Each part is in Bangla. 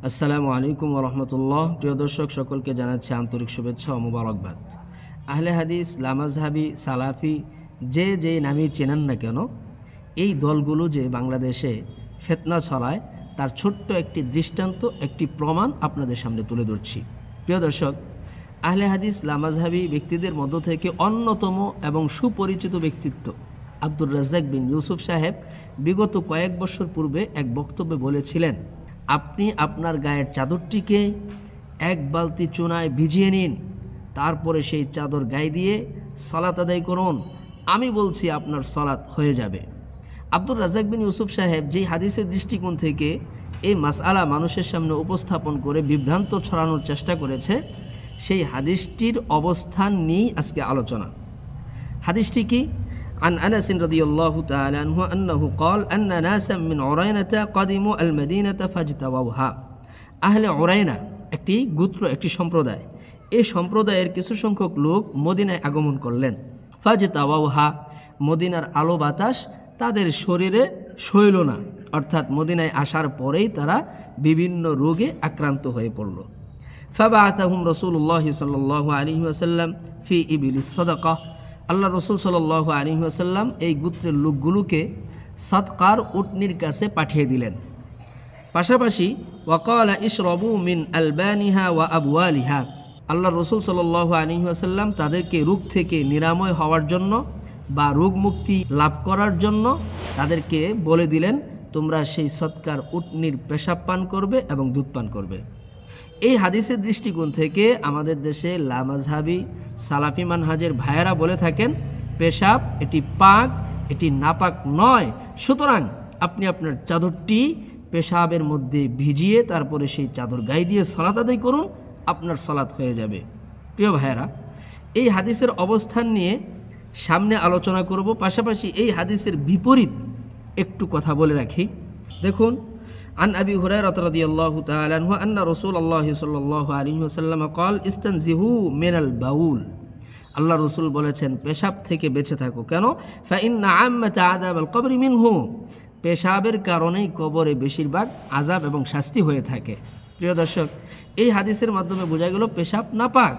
আসসালামু আলাইকুম ওয়া রাহমাতুল্লাহ। প্রিয় দর্শক, সকলকে জানাচ্ছি আন্তরিক শুভেচ্ছা ও মোবারকবাদ। আহলে হাদিস, লামাজহাবি, সালাফি যে নামেই চেনেন না কেন, এই দলগুলো যে বাংলাদেশে ফিতনা ছড়ায় তার ছোট্ট একটি দৃষ্টান্ত, একটি প্রমাণ আপনাদের সামনে তুলে ধরছি। প্রিয় দর্শক, আহলে হাদিস, লামাজহাবি ব্যক্তিদের মধ্য থেকে অন্যতম এবং সুপরিচিত ব্যক্তিত্ব আব্দুর রাজ্জাক বিন ইউসুফ সাহেব বিগত কয়েক বছর পূর্বে এক বক্তব্যে বলেছিলেন, আপনি আপনার গায়ের চাদরটিকে এক বালতি চুনায় ভিজিয়ে নিন, তারপরে সেই চাদর গায়ে দিয়ে সালাত আদায় করুন, আমি বলছি আপনার সালাত হয়ে যাবে। আব্দুর রাজ্জাক বিন ইউসুফ সাহেব যেই হাদিসের দৃষ্টিকোণ থেকে এই মাসআলা মানুষের সামনে উপস্থাপন করে বিভ্রান্ত ছড়ানোর চেষ্টা করেছে, সেই হাদিসটির অবস্থান নিয়েই আজকে আলোচনা। হাদিসটি কি? عن أنس رضي الله تعالى عنه أنه قال أن ناسا من عرينة قدموا المدينة فاجتووها। আহলে উরাইনা একটি গোত্র, একটি সম্প্রদায়। এই সম্প্রদায়ের কিছু সংখ্যক লোক মদিনায় আগমন করলেন। ফাজতাওয়াহা, মদিনার আলো বাতাস তাদের শরীরে সইল না, অর্থাৎ মদিনায় আসার পরেই তারা বিভিন্ন রোগে আক্রান্ত হয়ে পড়ল। ফাবাআতাহুম রাসূলুল্লাহ সাল্লাল্লাহু আলাইহি ওয়াসাল্লাম ফি ইবিলিস সাদাকাহ। আল্লাহ রসুল সাল্লাল্লাহু আলাইহি ওয়াসাল্লাম এই গোত্রের লোকগুলোকে সদকার উটনির কাছে পাঠিয়ে দিলেন। পাশাপাশি ওয়াকালা ইশরাবু মিন আলবানিহা ওয়া আবওয়ালিহা। আল্লাহ রসুল সাল্লাল্লাহু আলাইহি ওয়াসাল্লাম তাদেরকে রোগ থেকে নিরাময় হওয়ার জন্য বা রোগ মুক্তি লাভ করার জন্য তাদেরকে বলে দিলেন, তোমরা সেই সদকার উটনির পেশাব পান করবে এবং দুধ পান করবে। এই হাদিসের দৃষ্টিকোণ থেকে আমাদের দেশে লামাজহাবি, সালাফি মানহাজের ভাইয়েরা বলে থাকেন, পেশাব এটি পাক, এটি নাপাক নয়, সুতরাং আপনি আপনার চাদরটি পেশাবের মধ্যে ভিজিয়ে তারপরে সেই চাদর গায়ে দিয়ে সালাত আদায় করুন, আপনার সালাত হয়ে যাবে। প্রিয় ভাইয়েরা, এই হাদিসের অবস্থান নিয়ে সামনে আলোচনা করব, পাশাপাশি এই হাদিসের বিপরীত একটু কথা বলে রাখি। দেখুন, عن أبي هريرة رضي الله تعالى عنه أن رسول الله صلى الله عليه وسلم قال استنزهوا من البول। আল্লাহ রসুল বলেছেন, পেশাব থেকে বেঁচে থাকো। কেন? فإن عامة عذاب القبر منه। পেশাবের কারণেই কবরে বেশিরভাগ আযাব এবং শাস্তি হয়ে থাকে। প্রিয় দর্শক, এই হাদিসের মাধ্যমে বোঝা গেল পেশাব নাপাক,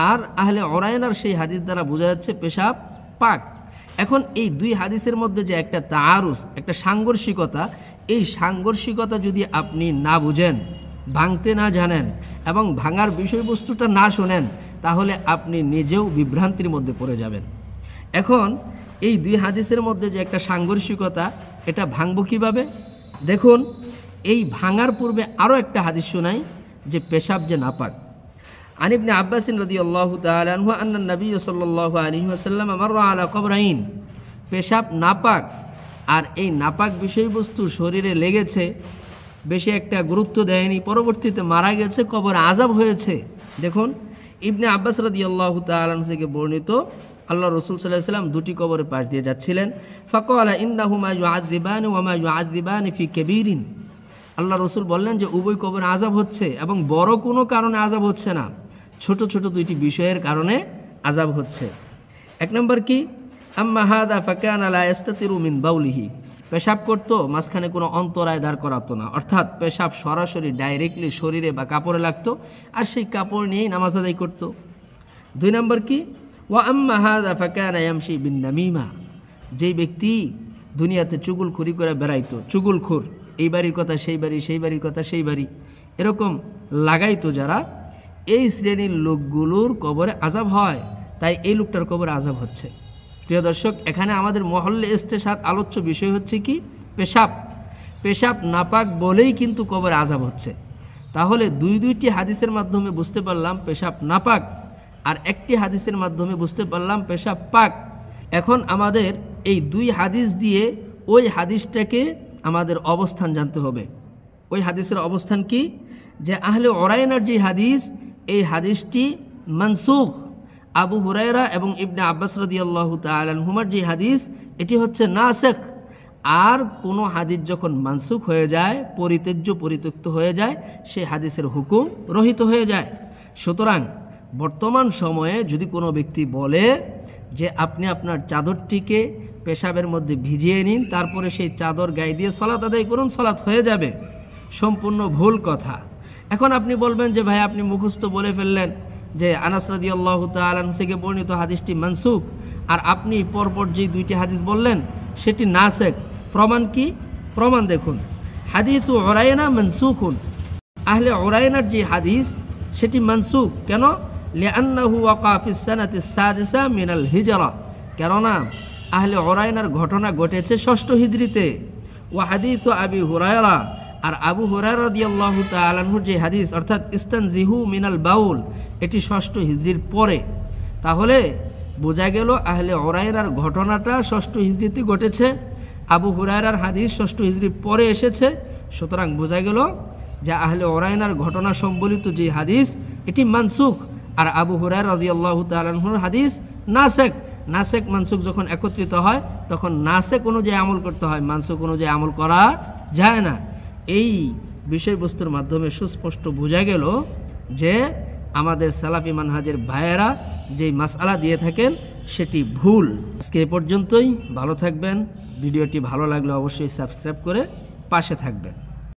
আর আহলে উরাইনার সেই হাদিস দ্বারা বোঝা যাচ্ছে পেশাব পাক। এখন এই দুই হাদিসের মধ্যে যে একটা তাআরুজ, একটা সাংঘর্ষিকতা, এই সাংঘর্ষিকতা যদি আপনি না বুঝেন, ভাঙতে না জানেন এবং ভাঙার বিষয়বস্তুটা না শোনেন, তাহলে আপনি নিজেও বিভ্রান্তির মধ্যে পড়ে যাবেন। এখন এই দুই হাদিসের মধ্যে যে একটা সাংঘর্ষিকতা, এটা ভাঙব কিভাবে? দেখুন, এই ভাঙার পূর্বে আরও একটা হাদিস শোনাই যে পেশাব যে নাপাক। عن ابن عباس رضي الله تعالى عنه أن النبي صلى الله عليه وسلم مر على قبرين। পেশাব নাপাক, আর এই নাপাক বিষয়বস্তু শরীরে লেগেছে, বেশি একটা গুরুত্ব দেয়নি, পরবর্তীতে মারা গেছে, কবর আযাব হয়েছে। দেখুন, ইবনে আব্বাস রাদিয়াল্লাহু তাআলা আনহু থেকে বর্ণিত, আল্লাহ রসুল সাল্লাল্লাহু আলাইহি ওয়াসাল্লাম দুটি কবরে পাশ দিয়ে যাচ্ছিলেন। ফাকালা ইন্নাহুমা ইউআযযিবানি ওয়া মা ইউআযযিবানি ফি কাবীরিন। আল্লাহ রসুল বললেন যে উভয় কবরে আযাব হচ্ছে এবং বড় কোনো কারণে আযাব হচ্ছে না, ছোট ছোট দুইটি বিষয়ের কারণে আযাব হচ্ছে। এক নম্বর কি? আম্মা হাদা ফাকানা লা ইস্তাতিরু মিন বাউলিহি। পেশাব করতো, মাঝখানে কোনো অন্তরায় দাঁড় করাতো না, অর্থাৎ পেশাব সরাসরি ডাইরেক্টলি শরীরে বা কাপড়ে লাগতো, আর সেই কাপড় নিয়েই নামাজ আদায় করতো। দুই নম্বর কি? ওয়া আম্মা হাদা ফাকানা ইয়ামশি বিন নামিমা। যেই ব্যক্তি দুনিয়াতে চুগলখুরি করে বেড়াইতো, চুগলখোর, এই বাড়ির কথা সেই বাড়ি, সেই বাড়ির কথা সেই বাড়ি, এরকম লাগাইতো যারা, এই শ্রেণীর লোকগুলোর কবরে আযাব হয়, তাই এই লোকটার কবরে আযাব হচ্ছে। প্রিয় দর্শক, এখানে আমাদের মহল্লে ইস্তেশাদ আলোচ্য বিষয় হচ্ছে কি? পেশাব। পেশাব নাপাক বলেই কিন্তু কবরে আযাব হচ্ছে। তাহলে দুইটি হাদিসের মাধ্যমে বুঝতে পারলাম পেশাব নাপাক, আর একটি হাদিসের মাধ্যমে বুঝতে পারলাম পেশাব পাক। এখন আমাদের এই দুই হাদিস দিয়ে ওই হাদিসটাকে আমাদের অবস্থান জানতে হবে। ওই হাদিসের অবস্থান কি? যে আহলে উরাইনার যে হাদিস, এই হাদিসটি মানসুখ। আবু হুরায়রা এবং ইবনে আব্বাস রাদিয়াল্লাহু তাআলা আনহুমার যে হাদিস, এটি হচ্ছে নাসিখ। আর কোনো হাদিস যখন মানসুখ হয়ে যায়, পরিত্যক্ত হয়ে যায়, সেই হাদিসের হুকুম রহিত হয়ে যায়। সুতরাং বর্তমান সময়ে যদি কোনো ব্যক্তি বলে যে আপনি আপনার চাদরটিকে পেশাবের মধ্যে ভিজিয়ে নিন, তারপরে সেই চাদর গায়ে দিয়ে সালাত আদায় করুন, সালাত হয়ে যাবে, সম্পূর্ণ ভুল কথা। এখন আপনি বলবেন যে ভাই আপনি মুখস্থ বলে ফেললেন যে আনাস রাদিয়াল্লাহু তাআলা আনহু থেকে বর্ণিত হাদিসটি মানসুখ, আর আপনি পরপর যে দুইটি হাদিস বললেন সেটি নাসেখ। প্রমাণ কি? প্রমাণ দেখুন, হাদিসু উরায়না মানসুখুন, আহলে উরায়নার যে হাদিস সেটি মানসুখ। কেন? লিআন্নাহু ওয়াকা ফিস সানাতিস সাদিসা মিনাল হিজরা, কেননা আহলে উরায়নার ঘটনা ঘটেছে ৬ষ্ঠ হিজরিতে। ওয়া হাদিসু আবি হুরায়রা, আর আবু হুরায়রা রাদিয়াল্লাহু তাআলা আনহুর যে হাদিস অর্থাৎ ইস্তানজিহু মিনাল বাউল, এটি ৬ষ্ঠ হিজরির পরে। তাহলে বোঝা গেল আহলে উরায়নার ঘটনাটা ৬ষ্ঠ হিজরিতে ঘটেছে, আবু হুরায়রার হাদিস ৬ষ্ঠ হিজরির পরে এসেছে। সুতরাং বোঝা গেল যে আহলে উরায়নার ঘটনা সম্বলিত যে হাদিস এটি মানসুখ, আর আবু হুরায়রা রাদিয়াল্লাহু তাআলা আনহুর হাদিস নাসেখ। নাসেখ মানসুখ যখন একত্রিত হয় তখন নাসেখ অনুযায়ী আমল করতে হয়, মানসুখ অনুযায়ী আমল করা যায় না। এই বিষয়বস্তুর মাধ্যমে সুস্পষ্ট বোঝা গেল যে আমাদের সালাফি মানহাজের ভাইয়েরা যেই মাসআলা দিয়ে থাকেন সেটি ভুল। আজকে এ পর্যন্তই, ভালো থাকবেন। ভিডিওটি ভালো লাগলে অবশ্যই সাবস্ক্রাইব করে পাশে থাকবেন।